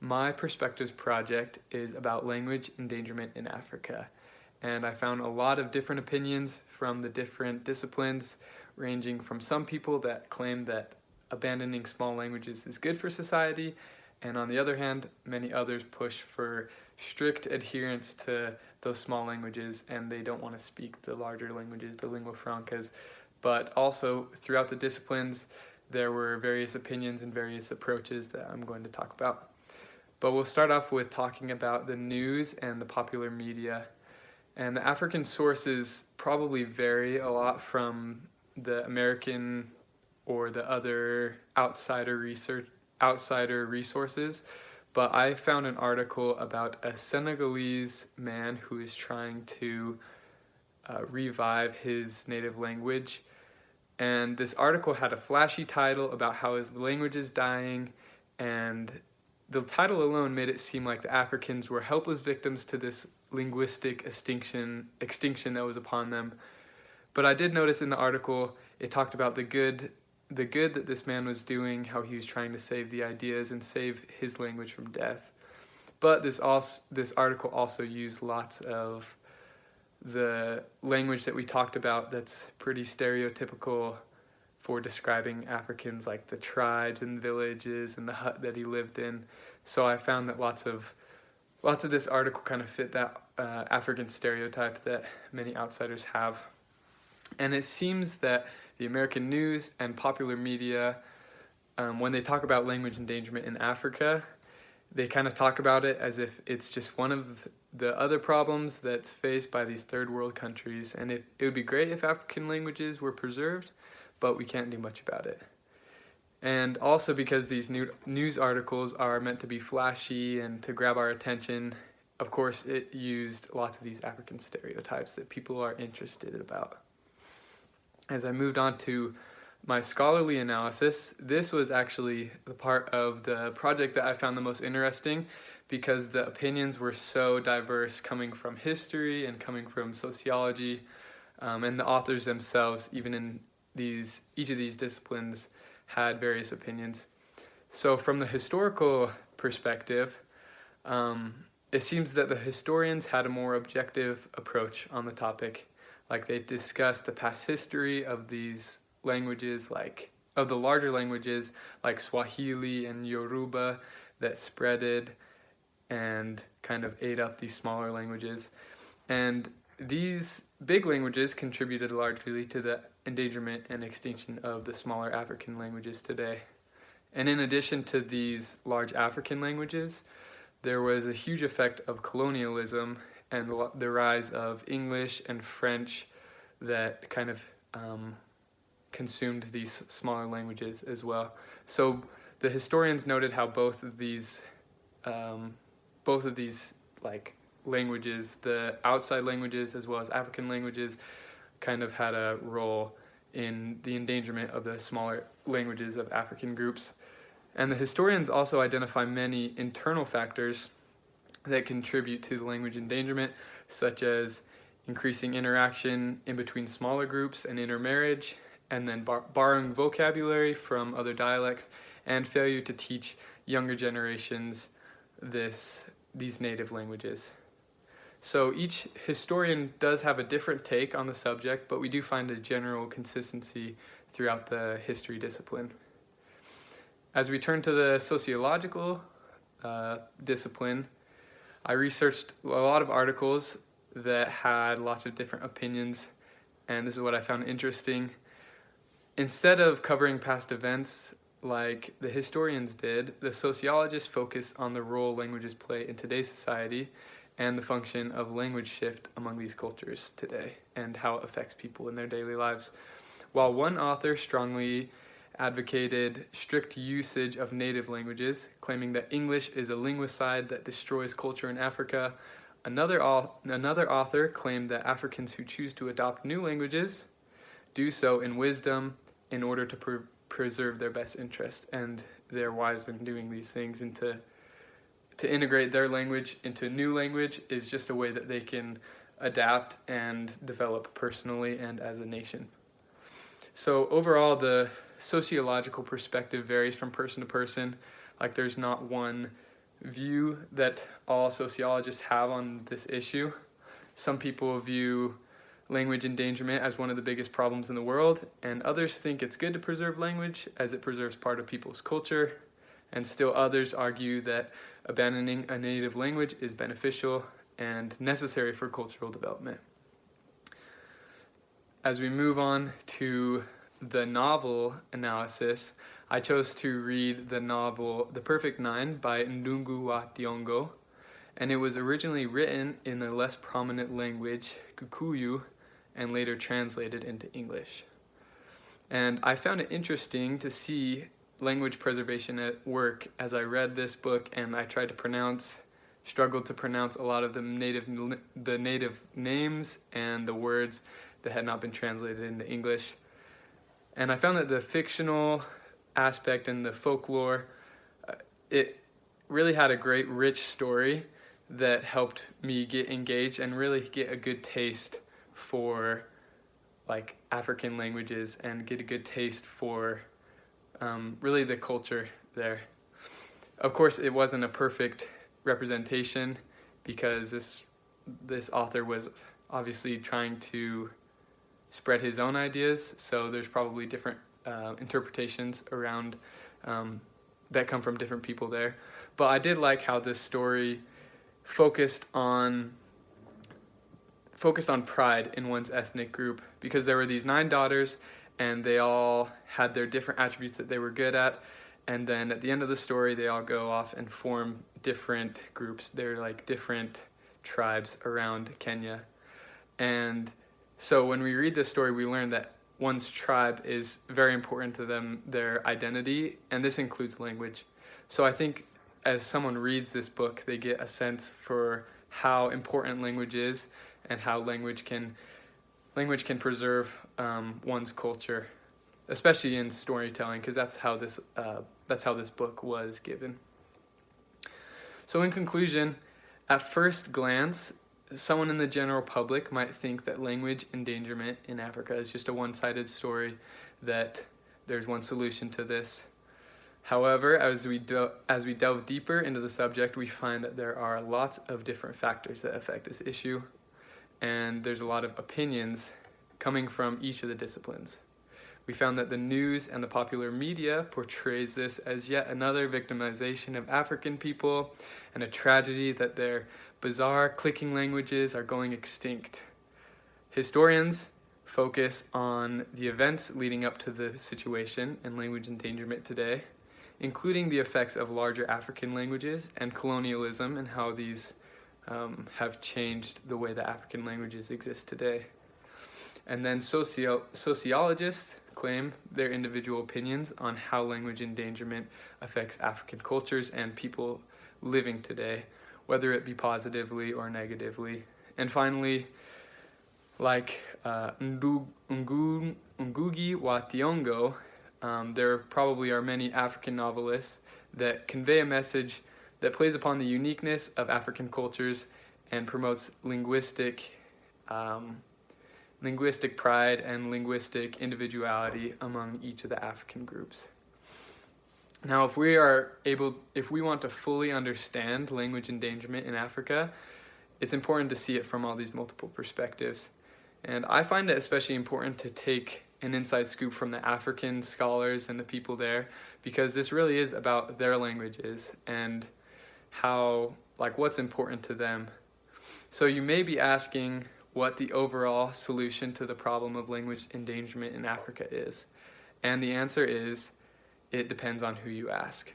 My Perspectives project is about language endangerment in Africa, and I found a lot of different opinions from the different disciplines, ranging from some people that claim that abandoning small languages is good for society, and on the other hand, many others push for strict adherence to those small languages, and they don't want to speak the larger languages, the lingua francas. But also, throughout the disciplines, there were various opinions and various approaches that I'm going to talk about. But we'll start off with talking about the news and the popular media. And the African sources probably vary a lot from the American or the other outsider resources. But I found an article about a Senegalese man who is trying to revive his native language. And this article had a flashy title about how his language is dying, and the title alone made it seem like the Africans were helpless victims to this linguistic extinction that was upon them. But I did notice in the article it talked about the good that this man was doing, how he was trying to save the ideas and save his language from death. But this article also used lots of the language that we talked about that's pretty stereotypical for describing Africans, like the tribes and villages and the hut that he lived in. So I found that lots of this article kind of fit that African stereotype that many outsiders have. And it seems that the American news and popular media, when they talk about language endangerment in Africa, they kind of talk about it as if it's just one of the other problems that's faced by these third world countries. And it would be great if African languages were preserved, but we can't do much about it. And also because these news articles are meant to be flashy and to grab our attention, of course it used lots of these African stereotypes that people are interested about. As I moved on to my scholarly analysis, this was actually the part of the project that I found the most interesting, because the opinions were so diverse, coming from history and coming from sociology, and the authors themselves, even in each of these disciplines, had various opinions. So from the historical perspective, it seems that the historians had a more objective approach on the topic. Like, they discussed the past history of these languages, like of the larger languages like Swahili and Yoruba that spreaded and kind of ate up these smaller languages. And these big languages contributed largely to the endangerment and extinction of the smaller African languages today. And in addition to these large African languages, there was a huge effect of colonialism and the rise of English and French that kind of consumed these smaller languages as well. So the historians noted how both of these like languages, the outside languages as well as African languages, kind of had a role in the endangerment of the smaller languages of African groups. And the historians also identify many internal factors that contribute to the language endangerment, such as increasing interaction in between smaller groups and intermarriage, and then borrowing vocabulary from other dialects, and failure to teach younger generations these native languages. So each historian does have a different take on the subject, but we do find a general consistency throughout the history discipline. As we turn to the sociological discipline, I researched a lot of articles that had lots of different opinions, and this is what I found interesting. Instead of covering past events like the historians did, the sociologists focus on the role languages play in today's society and the function of language shift among these cultures today and how it affects people in their daily lives. While one author strongly advocated strict usage of native languages, claiming that English is a linguicide that destroys culture in Africa, another author claimed that Africans who choose to adopt new languages do so in wisdom in order to preserve their best interest, and they're wise in doing these things, and to integrate their language into a new language is just a way that they can adapt and develop personally and as a nation. So overall, the sociological perspective varies from person to person. Like, there's not one view that all sociologists have on this issue. Some people view language endangerment as one of the biggest problems in the world, and others think it's good to preserve language as it preserves part of people's culture, and still others argue that abandoning a native language is beneficial and necessary for cultural development. As we move on to the novel analysis, I chose to read the novel The Perfect Nine by Ndungu wa Thiongo, and it was originally written in a less prominent language, Kikuyu, and later translated into English. And I found it interesting to see language preservation at work as I read this book, and I tried to struggled to pronounce a lot of the native names and the words that had not been translated into English. And I found that the fictional aspect and the folklore, it really had a great rich story that helped me get engaged and really get a good taste for like African languages and get a good taste for really the culture there. Of course, it wasn't a perfect representation because this author was obviously trying to spread his own ideas, so there's probably different interpretations around that come from different people there. But I did like how this story focused on pride in one's ethnic group, because there were these 9 daughters and they all had their different attributes that they were good at, and then at the end of the story they all go off and form different groups. They're like different tribes around Kenya. And so when we read this story, we learn that one's tribe is very important to them, their identity, and this includes language. So I think as someone reads this book, they get a sense for how important language is and how language can preserve one's culture, especially in storytelling, because that's how this book was given. So in conclusion, at first glance, someone in the general public might think that language endangerment in Africa is just a one-sided story, that there's one solution to this. However, as we delve deeper into the subject, we find that there are lots of different factors that affect this issue, and there's a lot of opinions coming from each of the disciplines. We found that the news and the popular media portrays this as yet another victimization of African people and a tragedy that their bizarre clicking languages are going extinct. Historians focus on the events leading up to the situation and language endangerment today, including the effects of larger African languages and colonialism and how these have changed the way that African languages exist today. And then sociologists claim their individual opinions on how language endangerment affects African cultures and people living today, whether it be positively or negatively. And finally, like Ngugi wa Thiongo, there probably are many African novelists that convey a message that plays upon the uniqueness of African cultures and promotes linguistic pride and linguistic individuality among each of the African groups. Now, if we want to fully understand language endangerment in Africa, it's important to see it from all these multiple perspectives. And I find it especially important to take an inside scoop from the African scholars and the people there, because this really is about their languages and what's important to them. So you may be asking what the overall solution to the problem of language endangerment in Africa is. And the answer is, it depends on who you ask.